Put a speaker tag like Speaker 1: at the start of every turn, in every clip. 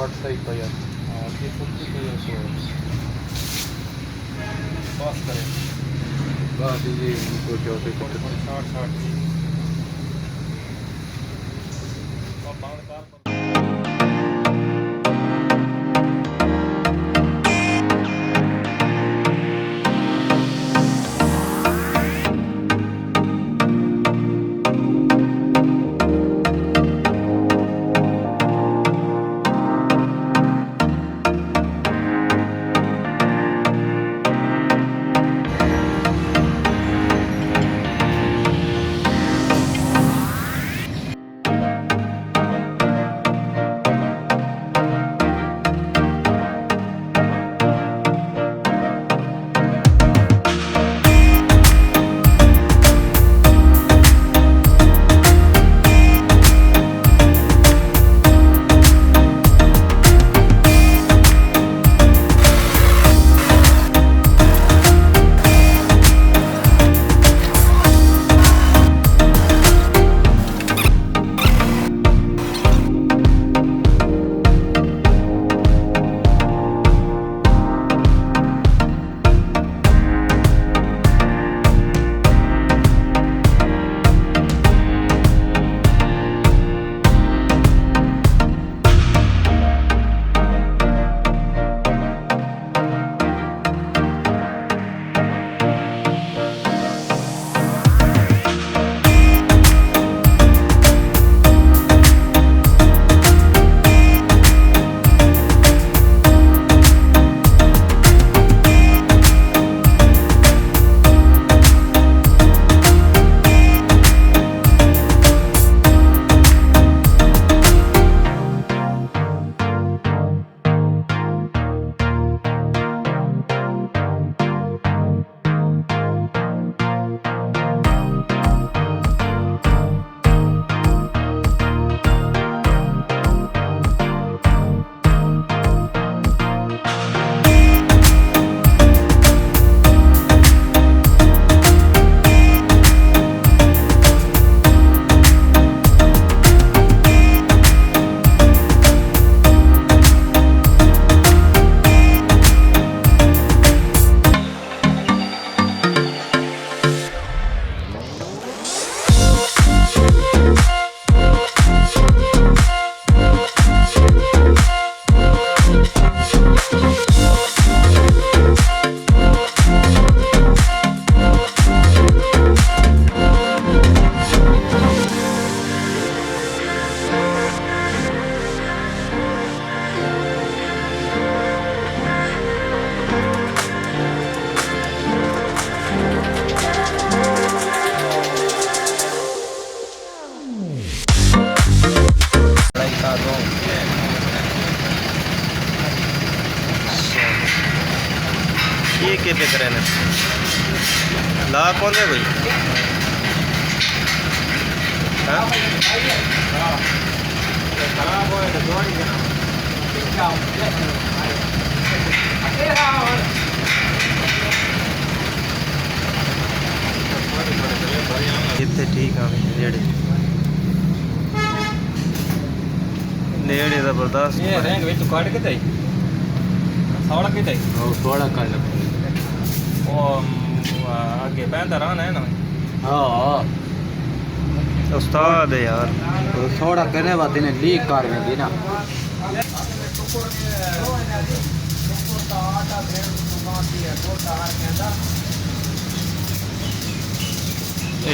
Speaker 1: 60 सही तो यार
Speaker 2: हाँ ये 50 तो ये सो बस करें
Speaker 1: बस ये इनको जो से
Speaker 2: 60 60 अब बाहर कार ये के पे करे ना ला कौन है भाई हाँ खराब हो तो जोड़ी इतने ठीक है नेड़े नेड़े जबरदस्त ये रंग ਵਿੱਚ ਕੱਢ ਕੇ ਤੇ ਸੌੜਾ ਕਿਤੇ
Speaker 1: ਉਹ ਥੋੜਾ ਕਰ ਲੈ
Speaker 2: ਉਹ आगे बहता रहना है ना
Speaker 1: हाँ
Speaker 2: उस्ताद है यार
Speaker 1: तो थोड़ा करने बाद इन्हें लीक कर देंगे ना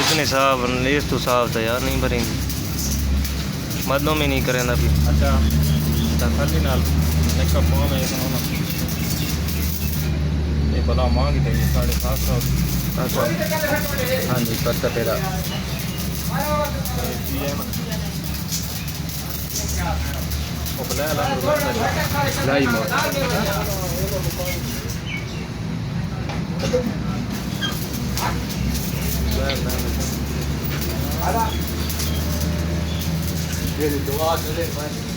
Speaker 2: इतने साफ लेस तो साफ था यार नहीं भरेंगे मदों में नहीं करें अभी अच्छा खाली नाल मेकअप में ना ये बड़ा मांग थे 750
Speaker 1: अच्छा हाँ जी पत्ता तेरा लाई मोर ये दुआ चले भाई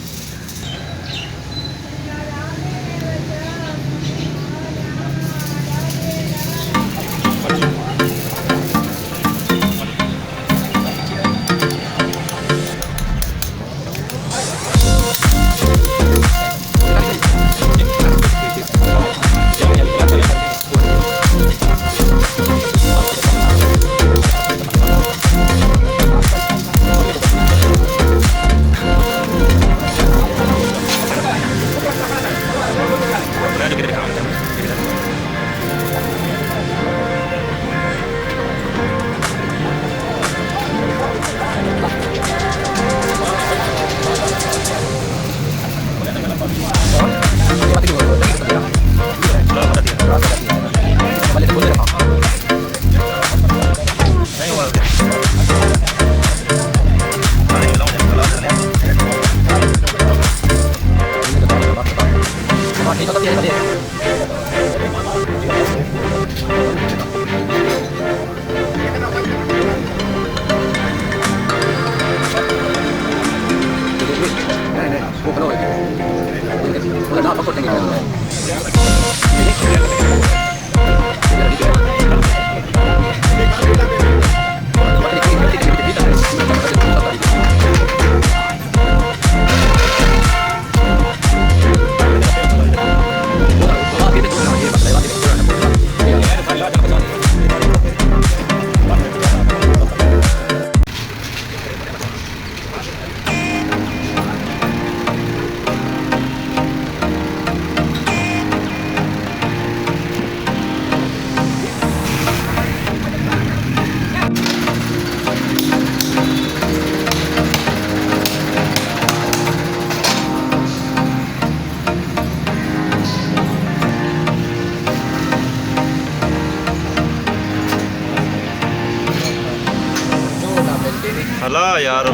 Speaker 2: हला यार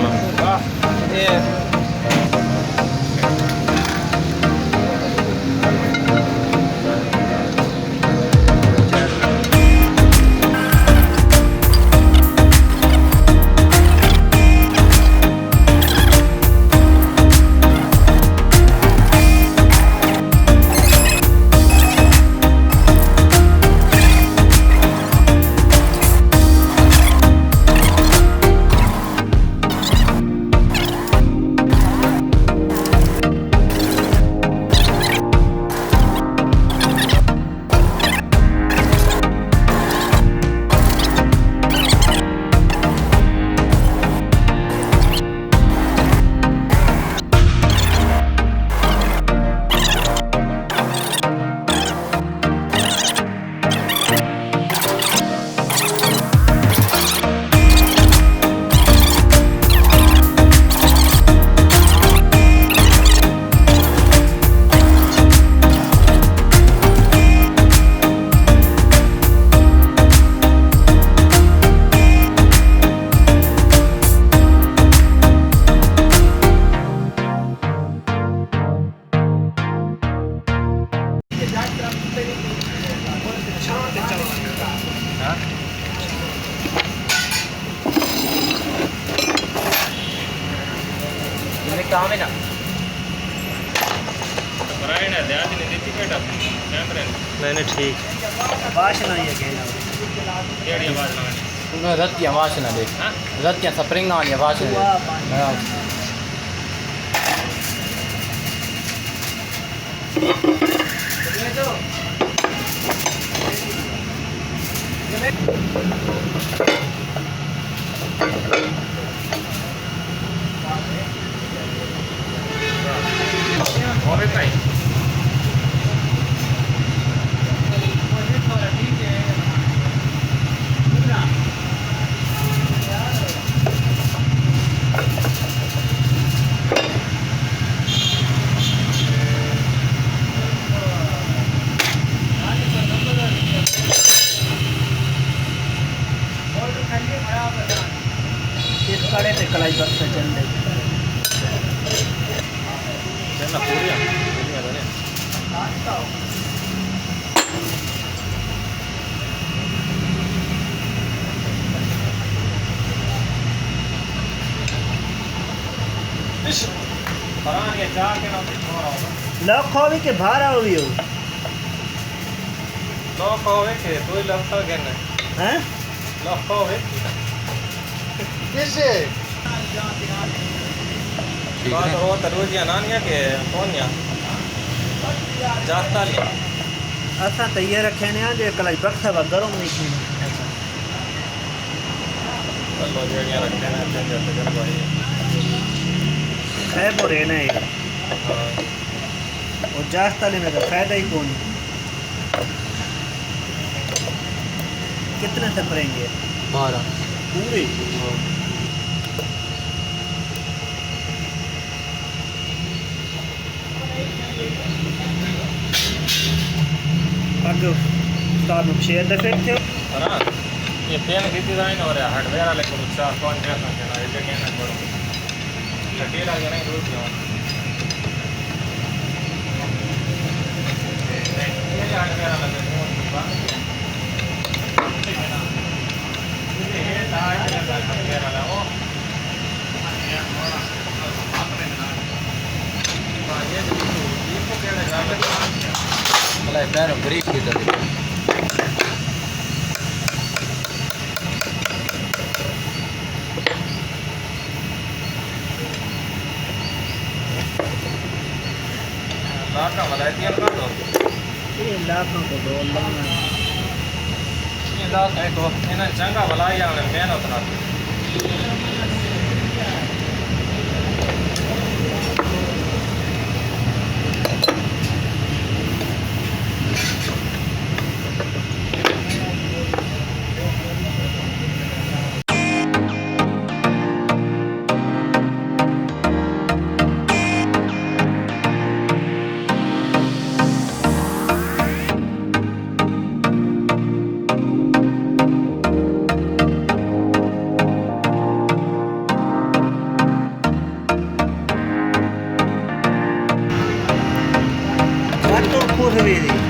Speaker 2: काम है ना नहीं ठीक वासना ये केड़ी वासना
Speaker 1: रत्तियां वासना दे रत्तियां स्प्रिंग वाली वासना
Speaker 3: कड़े ते कलाई पर से चल रही
Speaker 2: ना पूरी
Speaker 3: लख होवी के बाहर होवी हो
Speaker 2: लख होवे के तू लख के न
Speaker 3: हैं
Speaker 2: लख होवे
Speaker 3: किसे
Speaker 2: बात हो तरोजिया नानिया के कोनिया जाता लिया
Speaker 3: असा तो ये रखे ने जे कलाई बक्स व गरम नहीं की
Speaker 2: चलो जेड़ियां रखे ने ते जन भाई
Speaker 3: है बोरे ने
Speaker 2: हां
Speaker 3: और जास्ता लेने का फायदा ही कौन कितने से पड़ेंगे
Speaker 1: 12
Speaker 3: पूरे अगर तानु शेयर दे फेंकते हो
Speaker 2: ना ये पेन कितनी दाइन हो रहा है हार्डवेयर वाले को 4 5 पैसा देना ये कहना छोड़ो लटेला के नहीं रोज जाओ
Speaker 1: मलाई पैरों बरीक की तरह
Speaker 2: लाखा वलायतियां का दो
Speaker 3: ये लाखों को दो लगना
Speaker 2: ये लाख है तो इन्हें चंगा वलाई आने मेहनत ना
Speaker 3: तो खुश हुई थी